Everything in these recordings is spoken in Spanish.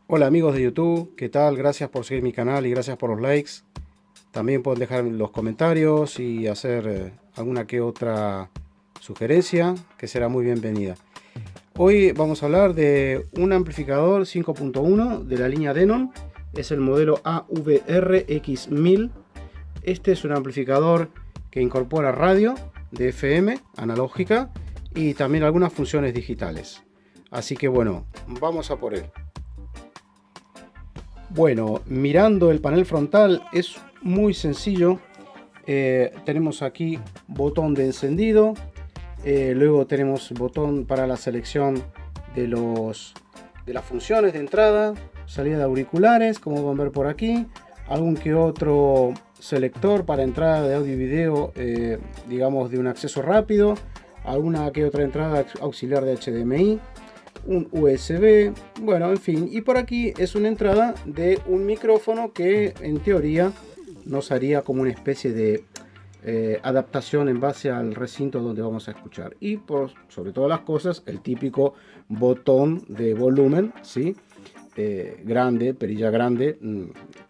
Hola amigos de YouTube, ¿qué tal? Gracias por seguir mi canal y gracias por los likes. También pueden dejar los comentarios y hacer alguna que otra sugerencia que será muy bienvenida. Hoy vamos a hablar de un amplificador 5.1 de la línea Denon. Es el modelo AVR-X1000. Este es un amplificador que incorpora radio de FM analógica y también algunas funciones digitales. Así que bueno, vamos a por él. Bueno, mirando el panel frontal es muy sencillo. Tenemos aquí botón de encendido, luego tenemos botón para la selección de las funciones de entrada, salida de auriculares, como pueden ver por aquí, algún que otro selector para entrada de audio y video, digamos de un acceso rápido, alguna que otra entrada auxiliar de HDMI, un USB, bueno, en fin, y por aquí es una entrada de un micrófono que en teoría nos haría como una especie de adaptación en base al recinto donde vamos a escuchar, y por sobre todas las cosas el típico botón de volumen, ¿sí? Grande, perilla grande,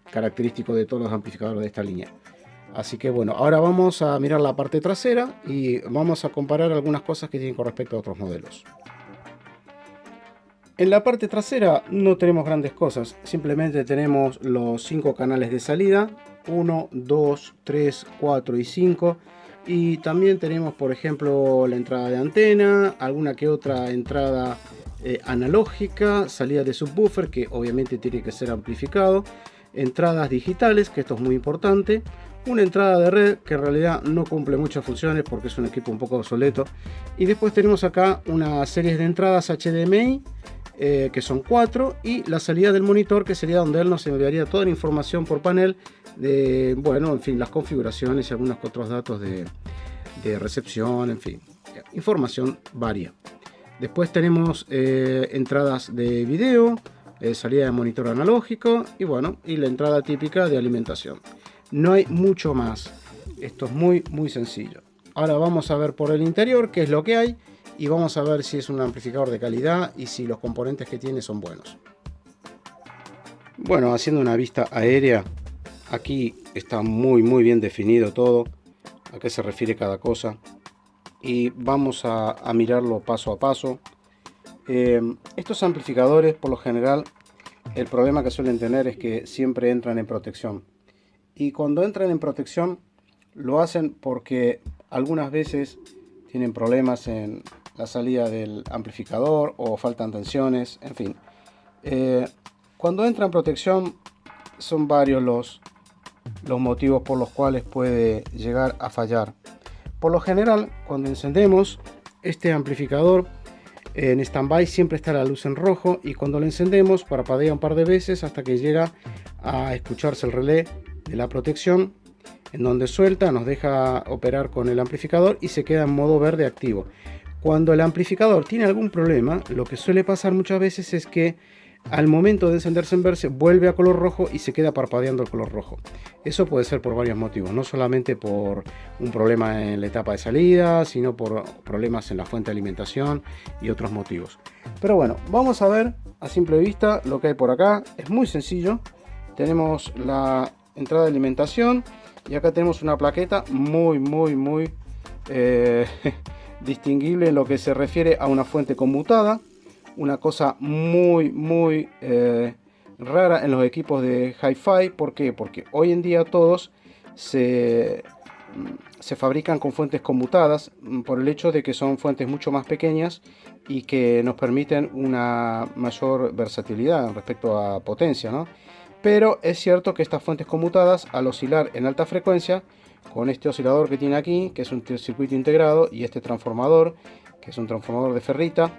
característico de todos los amplificadores de esta línea. Así que bueno, ahora vamos a mirar la parte trasera y vamos a comparar algunas cosas que tienen con respecto a otros modelos. En la parte trasera no tenemos grandes cosas, simplemente tenemos los 5 canales de salida, 1, 2, 3, 4 y 5, y también tenemos por ejemplo la entrada de antena, alguna que otra entrada analógica, salida de subwoofer que obviamente tiene que ser amplificado, entradas digitales, que esto es muy importante, una entrada de red que en realidad no cumple muchas funciones porque es un equipo un poco obsoleto, y después tenemos acá una serie de entradas HDMI, que son 4, y la salida del monitor, que sería donde él nos enviaría toda la información por panel de, bueno, en fin, las configuraciones y algunos otros datos de recepción, en fin, información varia. Después tenemos entradas de video, salida de monitor analógico y bueno, y la entrada típica de alimentación. No hay mucho más, esto es muy sencillo. Ahora vamos a ver por el interior qué es lo que hay y vamos a ver si es un amplificador de calidad y si los componentes que tiene son buenos. Bueno, haciendo una vista aérea, aquí está muy bien definido todo, a qué se refiere cada cosa, y vamos a mirarlo paso a paso. Estos amplificadores, por lo general, el problema que suelen tener es que siempre entran en protección, y cuando entran en protección lo hacen porque algunas veces tienen problemas en la salida del amplificador o faltan tensiones, en fin. Cuando entra en protección son varios los motivos por los cuales puede llegar a fallar. Por lo general, cuando encendemos este amplificador en standby siempre está la luz en rojo, y cuando lo encendemos parpadea un par de veces hasta que llega a escucharse el relé de la protección, en donde suelta, nos deja operar con el amplificador y se queda en modo verde activo. Cuando el amplificador tiene algún problema, lo que suele pasar muchas veces es que al momento de encenderse en verde vuelve a color rojo y se queda parpadeando el color rojo. Eso puede ser por varios motivos, no solamente por un problema en la etapa de salida, sino por problemas en la fuente de alimentación y otros motivos. Pero bueno, vamos a ver a simple vista lo que hay por acá. Es muy sencillo. Tenemos la entrada de alimentación y acá tenemos una plaqueta muy distinguible en lo que se refiere a una fuente conmutada, una cosa muy rara en los equipos de hi-fi. ¿Por qué? Porque hoy en día todos se fabrican con fuentes conmutadas, por el hecho de que son fuentes mucho más pequeñas y que nos permiten una mayor versatilidad respecto a potencia, ¿no? Pero es cierto que estas fuentes conmutadas, al oscilar en alta frecuencia, con este oscilador que tiene aquí, que es un circuito integrado, y este transformador, que es un transformador de ferrita,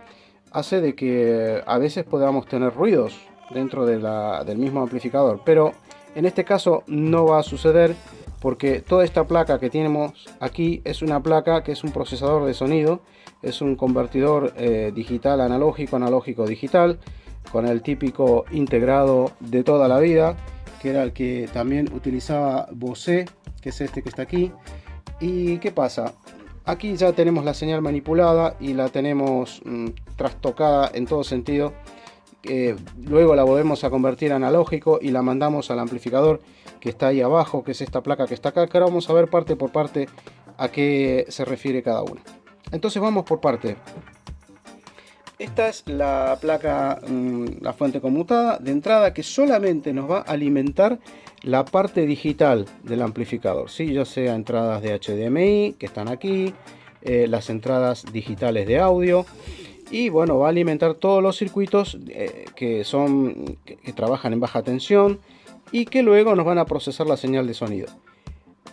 hace de que a veces podamos tener ruidos dentro del mismo amplificador. Pero en este caso no va a suceder, porque toda esta placa que tenemos aquí es una placa que es un procesador de sonido, es un convertidor digital analógico, analógico digital, con el típico integrado de toda la vida, que era el que también utilizaba Bose, que es este que está aquí. ¿Y qué pasa? Aquí ya tenemos la señal manipulada y la tenemos trastocada en todo sentido, luego la volvemos a convertir a analógico y la mandamos al amplificador que está ahí abajo, que es esta placa que está acá, que ahora vamos a ver parte por parte a qué se refiere cada una. Entonces vamos por parte. Esta es la placa, la fuente conmutada de entrada, que solamente nos va a alimentar la parte digital del amplificador, ¿sí? Ya sea entradas de HDMI que están aquí, las entradas digitales de audio, y bueno, va a alimentar todos los circuitos que trabajan en baja tensión y que luego nos van a procesar la señal de sonido.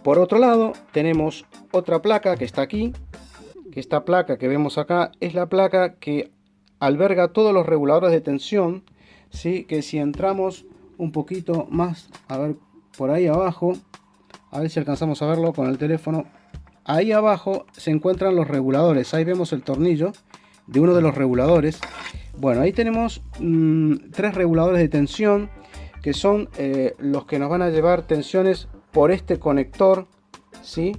Por otro lado, tenemos otra placa que está aquí, que esta placa que vemos acá es la placa que alberga todos los reguladores de tensión, ¿sí? Que si entramos un poquito más, a ver, por ahí abajo, a ver si alcanzamos a verlo con el teléfono, ahí abajo se encuentran los reguladores. Ahí vemos el tornillo de uno de los reguladores. Bueno, ahí tenemos 3 reguladores de tensión, que son los que nos van a llevar tensiones por este conector, ¿sí?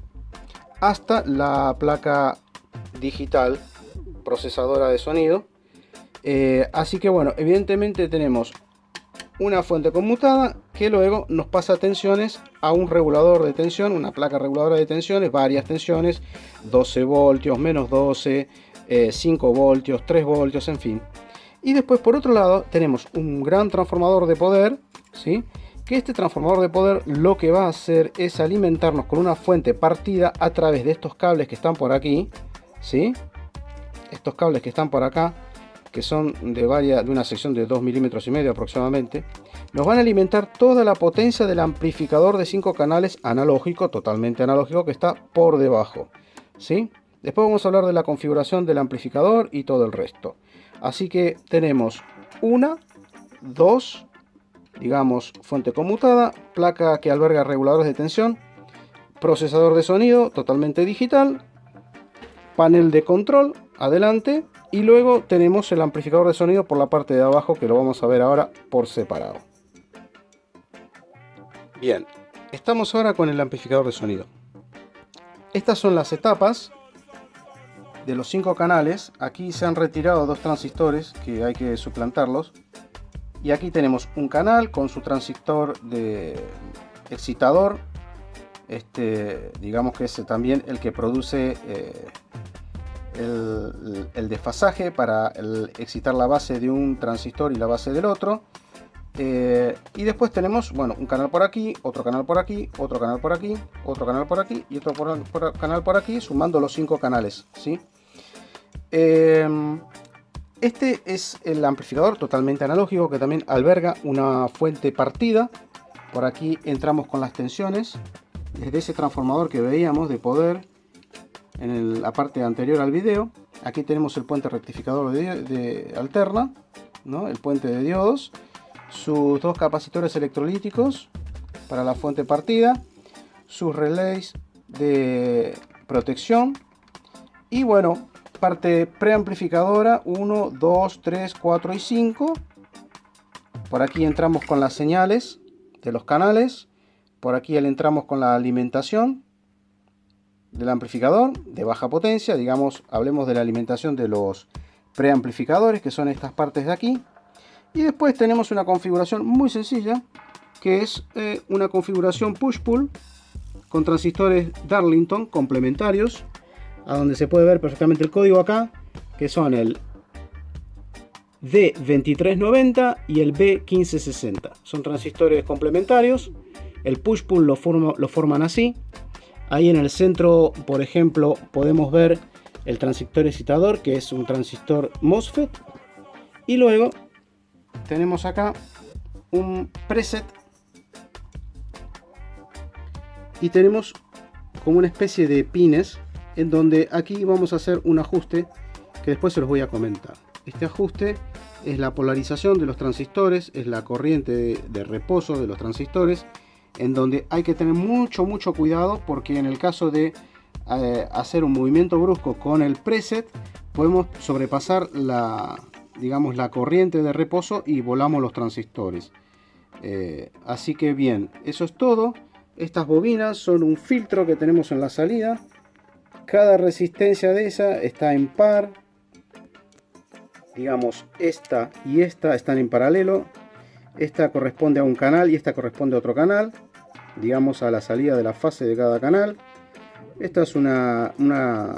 Hasta la placa digital procesadora de sonido. Así que bueno, evidentemente tenemos una fuente conmutada que luego nos pasa tensiones a un regulador de tensión, una placa reguladora de tensiones, varias tensiones, 12 voltios, menos 12, 5 voltios, 3 voltios, en fin. Y después por otro lado tenemos un gran transformador de poder, ¿sí? Que este transformador de poder lo que va a hacer es alimentarnos con una fuente partida a través de estos cables que están por aquí, ¿sí? Estos cables que están por acá, que son de una sección de 2,5 milímetros aproximadamente, nos van a alimentar toda la potencia del amplificador de 5 canales analógico, totalmente analógico, que está por debajo, ¿sí? Después vamos a hablar de la configuración del amplificador y todo el resto. Así que tenemos una, dos, digamos, fuente conmutada, placa que alberga reguladores de tensión, procesador de sonido totalmente digital, panel de control adelante, y luego tenemos el amplificador de sonido por la parte de abajo, que lo vamos a ver ahora por separado. Bien, estamos ahora con el amplificador de sonido. Estas son las etapas de los 5 canales. Aquí se han retirado 2 transistores que hay que suplantarlos. Y aquí tenemos un canal con su transistor de excitador. Digamos que es también el que produce el desfasaje para excitar la base de un transistor y la base del otro. Y después tenemos, bueno, un canal por aquí, otro canal por aquí, otro canal por aquí, otro canal por aquí y otro canal por aquí, sumando los 5 canales, ¿sí? Este es el amplificador totalmente analógico, que también alberga una fuente partida. Por aquí entramos con las tensiones desde ese transformador que veíamos de poder en la parte anterior al video. Aquí tenemos el puente rectificador de alterna, ¿no? El puente de diodos, sus 2 capacitores electrolíticos para la fuente partida, sus relays de protección y bueno, parte preamplificadora 1, 2, 3, 4 y 5. Por aquí entramos con las señales de los canales. Por aquí entramos con la alimentación del amplificador de baja potencia. Digamos, hablemos de la alimentación de los preamplificadores, que son estas partes de aquí. Y después tenemos una configuración muy sencilla, que es una configuración push-pull con transistores Darlington complementarios, a donde se puede ver perfectamente el código acá, que son el D2390 y el B1560. Son transistores complementarios. El push-pull lo forman así. Ahí en el centro, por ejemplo, podemos ver el transistor excitador, que es un transistor MOSFET. Y luego tenemos acá un preset. Y tenemos como una especie de pines, en donde aquí vamos a hacer un ajuste que después se los voy a comentar. Este ajuste es la polarización de los transistores, es la corriente de reposo de los transistores, en donde hay que tener mucho cuidado, porque en el caso de hacer un movimiento brusco con el preset, podemos sobrepasar digamos, la corriente de reposo y volamos los transistores. Así que bien, eso es todo. Estas bobinas son un filtro que tenemos en la salida. Cada resistencia de esa está en par. digamos, esta y esta están en paralelo. Esta corresponde a un canal y esta corresponde a otro canal, digamos a la salida de la fase de cada canal. Esta es una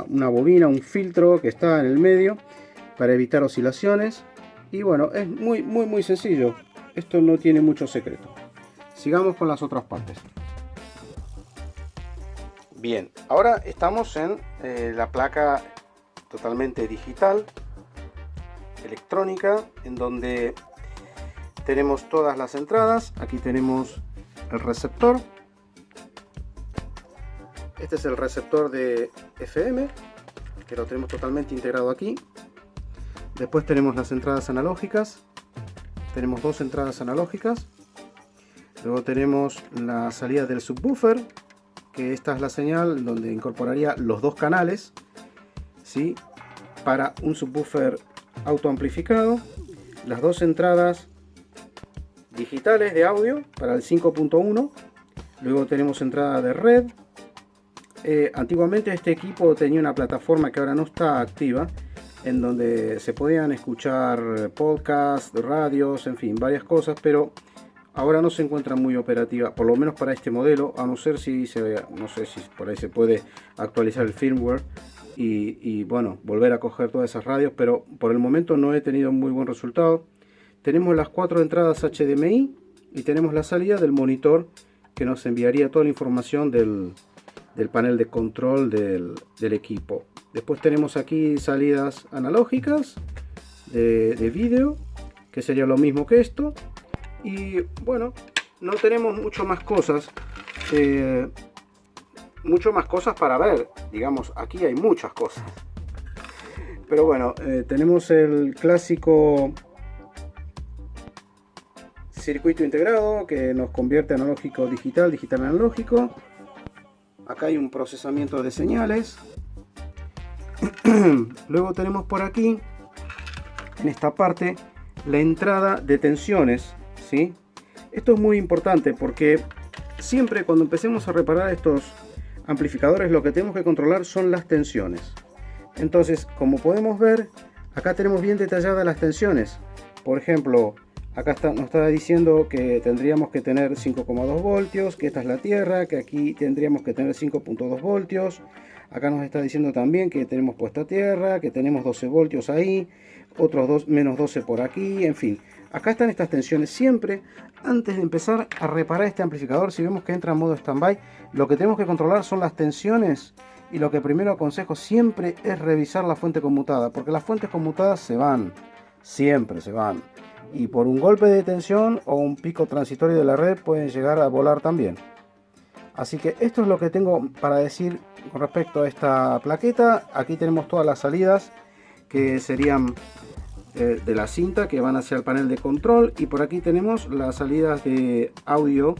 bobina, un filtro que está en el medio para evitar oscilaciones. Y bueno, es muy sencillo. Esto no tiene mucho secreto. Sigamos con las otras partes. Bien, ahora estamos en la placa totalmente digital, electrónica, en donde tenemos todas las entradas. Aquí tenemos el receptor. Este es el receptor de FM, que lo tenemos totalmente integrado aquí. Después tenemos las entradas analógicas. Tenemos dos entradas analógicas. Luego tenemos la salida del subwoofer, que esta es la señal donde incorporaría los dos canales, ¿sí? Para un subwoofer autoamplificado. Las dos entradas digitales de audio para el 5.1. Luego tenemos entrada de red. Antiguamente este equipo tenía una plataforma que ahora no está activa, en donde se podían escuchar podcasts, radios, en fin, varias cosas, pero ahora no se encuentra muy operativa, por lo menos para este modelo, a no ser si no sé si por ahí se puede actualizar el firmware y bueno, volver a coger todas esas radios, pero por el momento no he tenido muy buen resultado. Tenemos las 4 entradas HDMI y tenemos la salida del monitor, que nos enviaría toda la información del panel de control del equipo. Después tenemos aquí salidas analógicas de vídeo, que sería lo mismo que esto. Y bueno, no tenemos mucho más cosas para ver. Digamos, aquí hay muchas cosas, pero bueno, tenemos el clásico circuito integrado que nos convierte analógico digital, digital analógico. Acá hay un procesamiento de señales. Luego tenemos por aquí, en esta parte, la entrada de tensiones, ¿sí? Esto es muy importante porque siempre cuando empecemos a reparar estos amplificadores, lo que tenemos que controlar son las tensiones. Entonces, como podemos ver, acá tenemos bien detalladas las tensiones. Por ejemplo, acá nos está diciendo que tendríamos que tener 5,2 voltios, que esta es la tierra, que aquí tendríamos que tener 5,2 voltios. Acá nos está diciendo también que tenemos puesta tierra, que tenemos 12 voltios ahí, otros menos 12 por aquí, en fin. Acá están estas tensiones. Siempre, antes de empezar a reparar este amplificador, si vemos que entra en modo standby, lo que tenemos que controlar son las tensiones. Y lo que primero aconsejo siempre es revisar la fuente conmutada, porque las fuentes conmutadas se van, siempre se van. Y por un golpe de tensión o un pico transitorio de la red pueden llegar a volar también. Así que esto es lo que tengo para decir con respecto a esta plaqueta. Aquí tenemos todas las salidas que serían de la cinta, que van hacia el panel de control, y por aquí tenemos las salidas de audio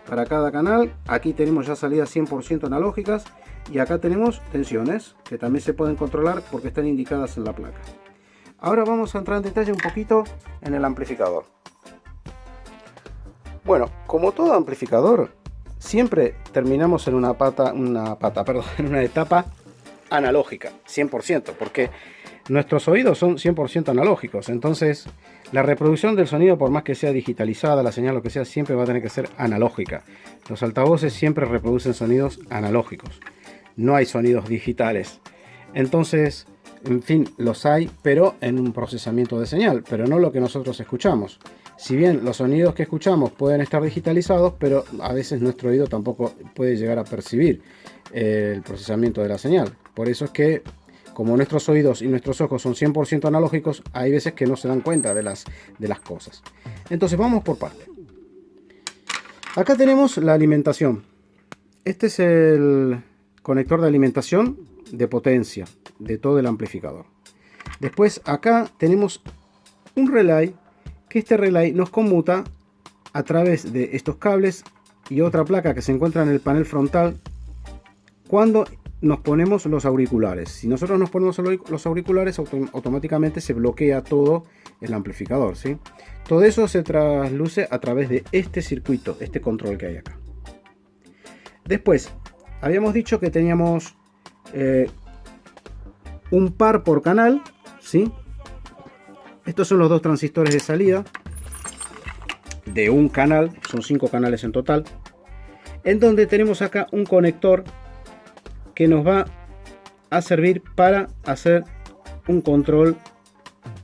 para cada canal. Aquí tenemos ya salidas 100% analógicas y acá tenemos tensiones que también se pueden controlar porque están indicadas en la placa. Ahora vamos a entrar en detalle un poquito en el amplificador. Bueno, como todo amplificador, siempre terminamos en en una etapa analógica, 100%, porque nuestros oídos son 100% analógicos. Entonces, la reproducción del sonido, por más que sea digitalizada, la señal, lo que sea, siempre va a tener que ser analógica. Los altavoces siempre reproducen sonidos analógicos. No hay sonidos digitales. Entonces, en fin, los hay, pero en un procesamiento de señal, pero no lo que nosotros escuchamos. Si bien los sonidos que escuchamos pueden estar digitalizados, pero a veces nuestro oído tampoco puede llegar a percibir el procesamiento de la señal. Por eso es que, como nuestros oídos y nuestros ojos son 100% analógicos, hay veces que no se dan cuenta de las cosas. Entonces vamos por partes. Acá tenemos la alimentación. Este es el conector de alimentación de potencia de todo el amplificador. Después acá tenemos un relay, que este relay nos conmuta a través de estos cables y otra placa que se encuentra en el panel frontal cuando nos ponemos los auriculares. Si nosotros nos ponemos los auriculares, automáticamente se bloquea todo el amplificador, ¿sí? Todo eso se trasluce a través de este circuito, este control que hay acá. Después, habíamos dicho que teníamos un par por canal, ¿sí? Estos son los dos transistores de salida de un canal, son 5 canales en total, en donde tenemos acá un conector que nos va a servir para hacer un control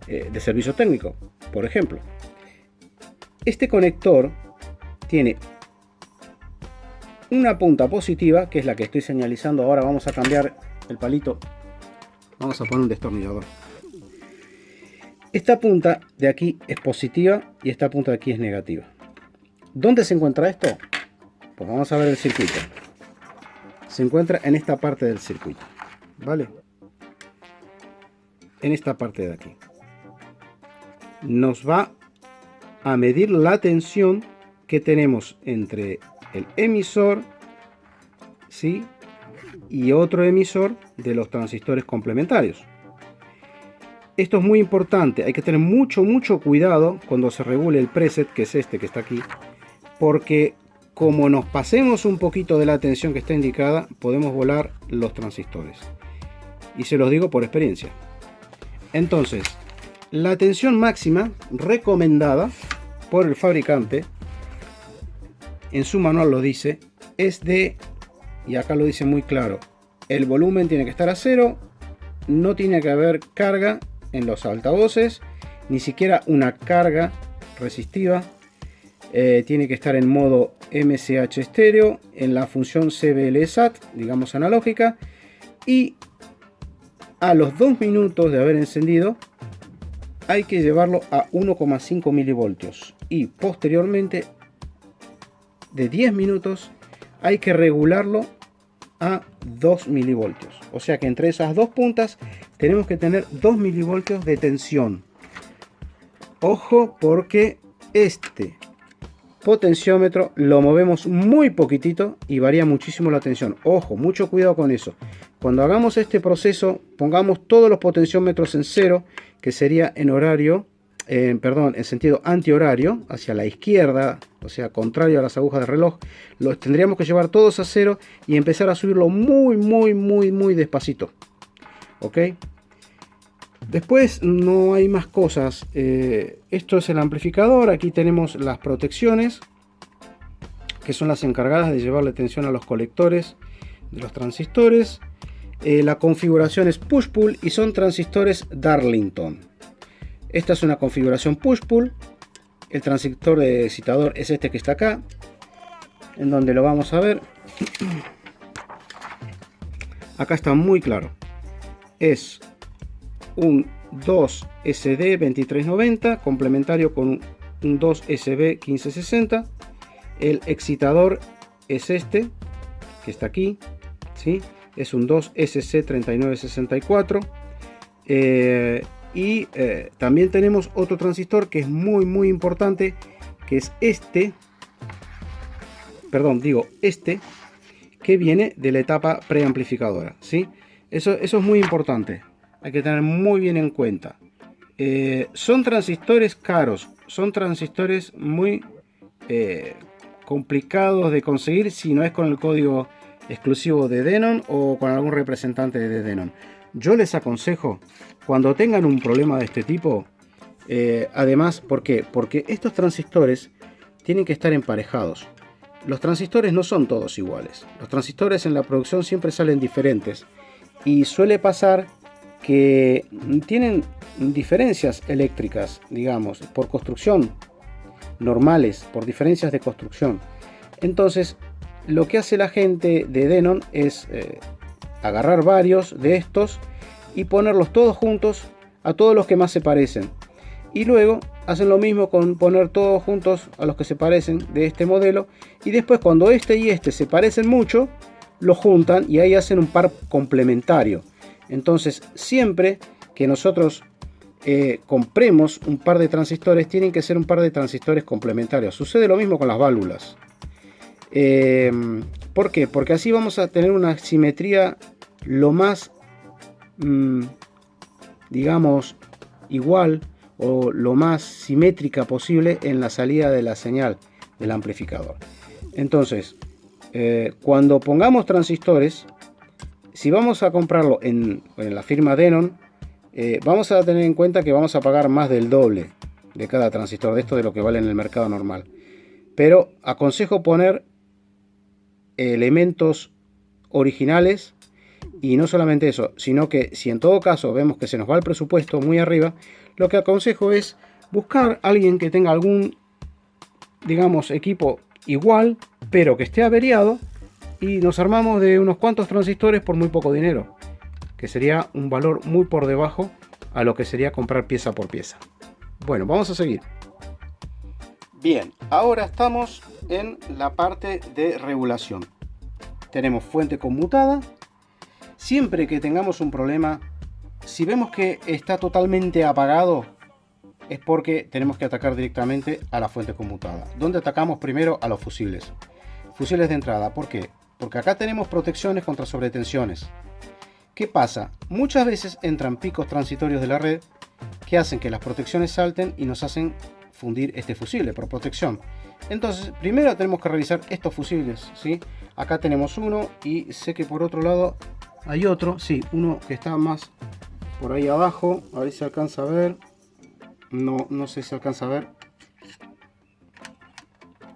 de servicio técnico. Por ejemplo, este conector tiene una punta positiva, que es la que estoy señalizando ahora. Vamos a cambiar el palito, vamos a poner un destornillador. Esta punta de aquí es positiva y esta punta de aquí es negativa. ¿Dónde se encuentra esto? Pues vamos a ver el circuito. Se encuentra en esta parte del circuito, ¿vale? En esta parte de aquí. Nos va a medir la tensión que tenemos entre el emisor, ¿sí?, y otro emisor de los transistores complementarios. Esto es muy importante, hay que tener mucho cuidado cuando se regule el preset, que es este que está aquí, porque como nos pasemos un poquito de la tensión que está indicada, podemos volar los transistores. Y se los digo por experiencia. Entonces, la tensión máxima recomendada por el fabricante, en su manual lo dice, es de, y acá lo dice muy claro, el volumen tiene que estar a 0, no tiene que haber carga en los altavoces, ni siquiera una carga resistiva, tiene que estar en modo MCH estéreo, en la función CBL-SAT, digamos analógica, y a los 2 minutos de haber encendido hay que llevarlo a 1,5 milivoltios y posteriormente de 10 minutos hay que regularlo a 2 milivoltios. O sea que entre esas dos puntas tenemos que tener 2 milivoltios de tensión. Ojo, porque este potenciómetro lo movemos muy poquitito y varía muchísimo la tensión. Ojo, mucho cuidado con eso. Cuando hagamos este proceso, pongamos todos los potenciómetros en 0, que sería en horario, en sentido antihorario, hacia la izquierda, o sea, contrario a las agujas de reloj. Los tendríamos que llevar todos a 0 y empezar a subirlo muy despacito. ¿Ok? Después no hay más cosas. Esto es el amplificador. Aquí tenemos las protecciones, que son las encargadas de llevarle tensión a los colectores de los transistores. La configuración es push-pull y son transistores Darlington. Esta es una configuración push-pull. El transistor de excitador es este que está acá, en donde lo vamos a ver. Acá está muy claro. Es un 2SD2390 complementario con un 2SB1560. El excitador es este que está aquí, ¿sí? Es un 2SC3964. También tenemos otro transistor que es muy importante, que es este, que viene de la etapa preamplificadora, ¿sí? Eso es muy importante, hay que tener muy bien en cuenta. Son transistores caros, son transistores muy complicados de conseguir si no es con el código exclusivo de Denon o con algún representante de Denon. Yo les aconsejo, cuando tengan un problema de este tipo, además, ¿por qué? Porque estos transistores tienen que estar emparejados. Los transistores no son todos iguales. Los transistores en la producción siempre salen diferentes. Y suele pasar que tienen diferencias eléctricas, digamos, por construcción, normales, por diferencias de construcción. Entonces, lo que hace la gente de Denon es agarrar varios de estos y ponerlos todos juntos a todos los que más se parecen. Y luego hacen lo mismo con poner todos juntos a los que se parecen de este modelo. Y después, cuando este y este se parecen mucho, los juntan y ahí hacen un par complementario. Entonces, siempre que nosotros compremos un par de transistores, tienen que ser un par de transistores complementarios. Sucede lo mismo con las válvulas. ¿Por qué? Porque así vamos a tener una simetría lo más, digamos, igual o lo más simétrica posible en la salida de la señal del amplificador. Entonces, cuando pongamos transistores, si vamos a comprarlo en la firma Denon, Vamos a tener en cuenta que vamos a pagar más del doble de cada transistor de esto de lo que vale en el mercado normal. Pero aconsejo poner elementos originales, y no solamente eso, sino que si en todo caso vemos que se nos va el presupuesto muy arriba, lo que aconsejo es buscar a alguien que tenga algún, digamos, equipo igual, pero que esté averiado, y nos armamos de unos cuantos transistores por muy poco dinero, que sería un valor muy por debajo a lo que sería comprar pieza por pieza. Bueno, vamos a seguir. Bien, ahora estamos en la parte de regulación. Tenemos fuente conmutada. Siempre que tengamos un problema, si vemos que está totalmente apagado, es porque tenemos que atacar directamente a la fuente conmutada. ¿Dónde atacamos? Primero a los fusibles. Fusibles de entrada. ¿Por qué? Porque acá tenemos protecciones contra sobretensiones. ¿Qué pasa? Muchas veces entran picos transitorios de la red que hacen que las protecciones salten y nos hacen fundir este fusible por protección. Entonces, primero tenemos que revisar estos fusibles, ¿sí? Acá tenemos uno y sé que por otro lado hay otro, sí, uno que está más por ahí abajo, a ver si se alcanza a ver. No sé si se alcanza a ver.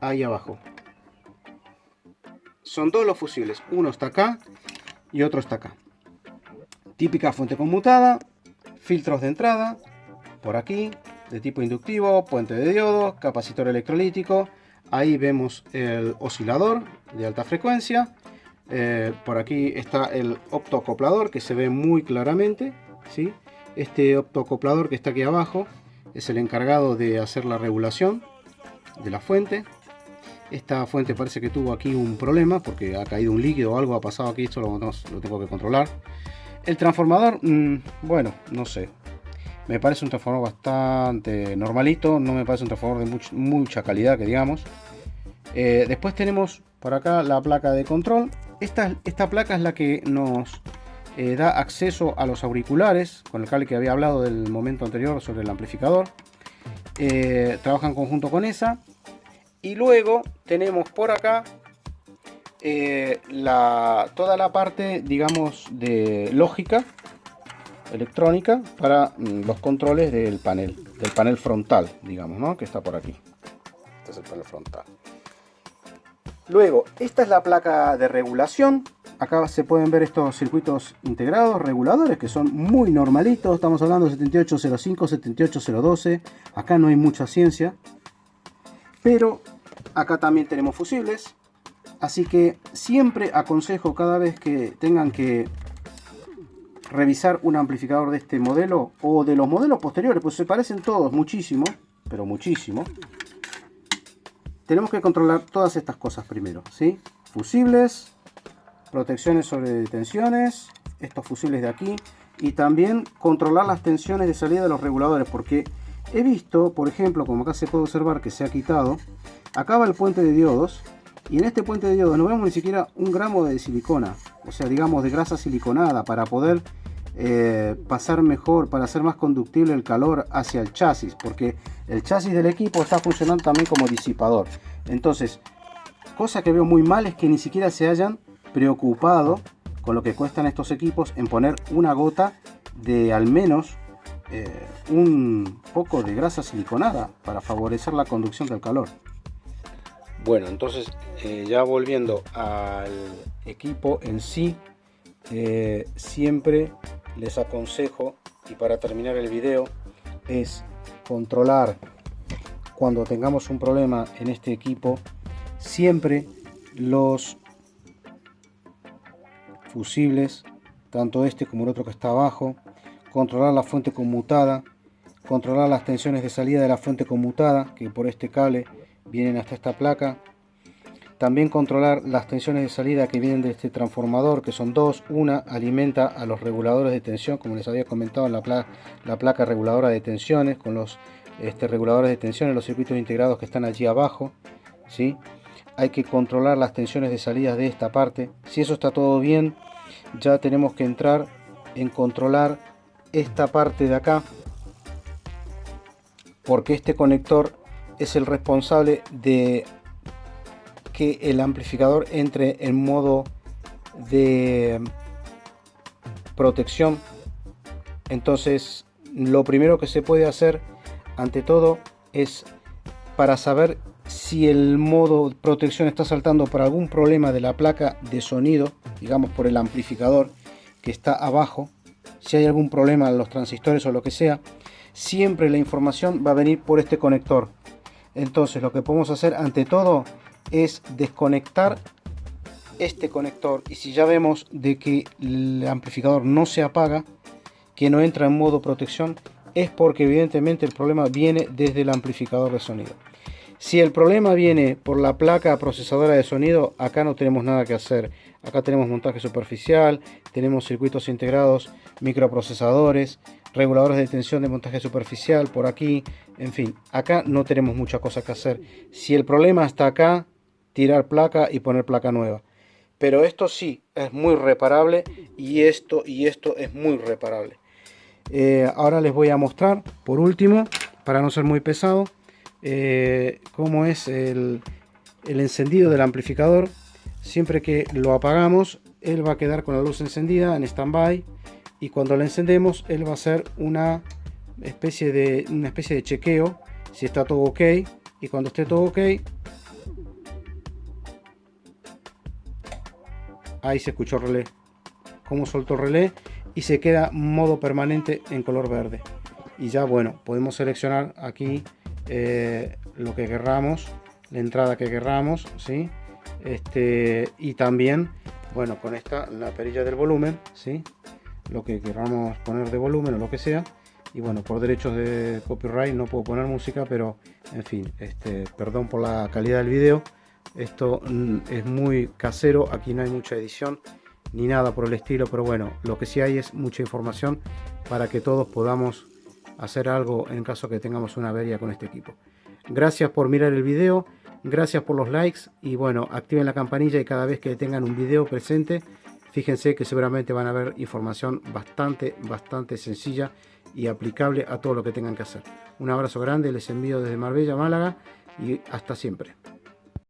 Ahí abajo. Son dos los fusibles, uno está acá y otro está acá. Típica fuente conmutada, filtros de entrada, por aquí, de tipo inductivo, puente de diodos, capacitor electrolítico. Ahí vemos el oscilador de alta frecuencia. Por aquí está el optoacoplador que se ve muy claramente, ¿sí? Este optoacoplador que está aquí abajo es el encargado de hacer la regulación de la fuente. Esta fuente parece que tuvo aquí un problema porque ha caído un líquido o algo ha pasado aquí, esto lo tengo que controlar. El transformador, bueno, no sé. Me parece un transformador bastante normalito, no me parece un transformador de mucha calidad, que digamos. Después tenemos por acá la placa de control. Esta placa es la que nos da acceso a los auriculares, con el cable que había hablado del momento anterior sobre el amplificador. Trabaja en conjunto con esa. Y luego tenemos por acá toda la parte, digamos, de lógica electrónica para los controles del panel frontal, digamos, ¿no? Que está por aquí. Este es el panel frontal. Luego, esta es la placa de regulación. Acá se pueden ver estos circuitos integrados, reguladores, que son muy normalitos. Estamos hablando de 7805, 78012. Acá no hay mucha ciencia. Pero acá también tenemos fusibles. Así que siempre aconsejo, cada vez que tengan que revisar un amplificador de este modelo o de los modelos posteriores, pues se parecen todos muchísimo, pero muchísimo. Tenemos que controlar todas estas cosas primero, ¿sí? Fusibles, protecciones sobre tensiones, estos fusibles de aquí, y también controlar las tensiones de salida de los reguladores, porque he visto, por ejemplo, como acá se puede observar que se ha quitado, acá va el puente de diodos, y en este puente de diodos no vemos ni siquiera un gramo de silicona, o sea, digamos de grasa siliconada, para poder pasar mejor, para hacer más conductible el calor hacia el chasis, porque el chasis del equipo está funcionando también como disipador. Entonces, cosa que veo muy mal es que ni siquiera se hayan preocupado con lo que cuestan estos equipos en poner una gota de al menos un poco de grasa siliconada para favorecer la conducción del calor. Bueno, entonces ya volviendo al equipo en sí, siempre les aconsejo, y para terminar el video, es controlar cuando tengamos un problema en este equipo, siempre los fusibles, tanto este como el otro que está abajo, controlar la fuente conmutada, controlar las tensiones de salida de la fuente conmutada, que por este cable vienen hasta esta placa. También controlar las tensiones de salida que vienen de este transformador, que son dos. Una alimenta a los reguladores de tensión, como les había comentado, en la placa reguladora de tensiones, con los reguladores de tensión en los circuitos integrados que están allí abajo, ¿sí? Hay que controlar las tensiones de salida de esta parte. Si eso está todo bien, ya tenemos que entrar en controlar esta parte de acá, porque este conector es el responsable de que el amplificador entre en modo de protección Entonces, lo primero que se puede hacer, ante todo, es para saber si el modo protección está saltando por algún problema de la placa de sonido, digamos por el amplificador que está abajo, si hay algún problema en los transistores o lo que sea, siempre la información va a venir por este conector. Entonces lo que podemos hacer ante todo es desconectar este conector, y si ya vemos de que el amplificador no se apaga, que no entra en modo protección, es porque evidentemente el problema viene desde el amplificador de sonido. Si el problema viene por la placa procesadora de sonido, acá no tenemos nada que hacer. Acá tenemos montaje superficial, tenemos circuitos integrados, microprocesadores, reguladores de tensión de montaje superficial por aquí, en fin, acá no tenemos mucha cosa que hacer. Si el problema está acá, tirar placa y poner placa nueva. Pero esto sí es muy reparable, y esto es muy reparable. Ahora les voy a mostrar, por último, para no ser muy pesado, cómo es el encendido del amplificador. Siempre que lo apagamos, él va a quedar con la luz encendida en stand-by, y cuando lo encendemos, él va a hacer una especie de chequeo si está todo ok, y cuando esté todo ok, ahí se escuchó el relé, cómo soltó el relé, y se queda modo permanente en color verde. Y ya, bueno, podemos seleccionar aquí lo que querramos, la entrada que querramos, ¿sí? Y también, bueno, con esta, la perilla del volumen, ¿sí? Lo que queramos poner de volumen o lo que sea. Y bueno, por derechos de copyright no puedo poner música, pero en fin, perdón por la calidad del video. Esto es muy casero, aquí no hay mucha edición ni nada por el estilo, pero bueno, lo que sí hay es mucha información para que todos podamos hacer algo en caso que tengamos una avería con este equipo. Gracias por mirar el video, gracias por los likes, y bueno, activen la campanilla, y cada vez que tengan un video presente, fíjense que seguramente van a ver información bastante sencilla y aplicable a todo lo que tengan que hacer. Un abrazo grande, les envío desde Marbella, Málaga, y hasta siempre.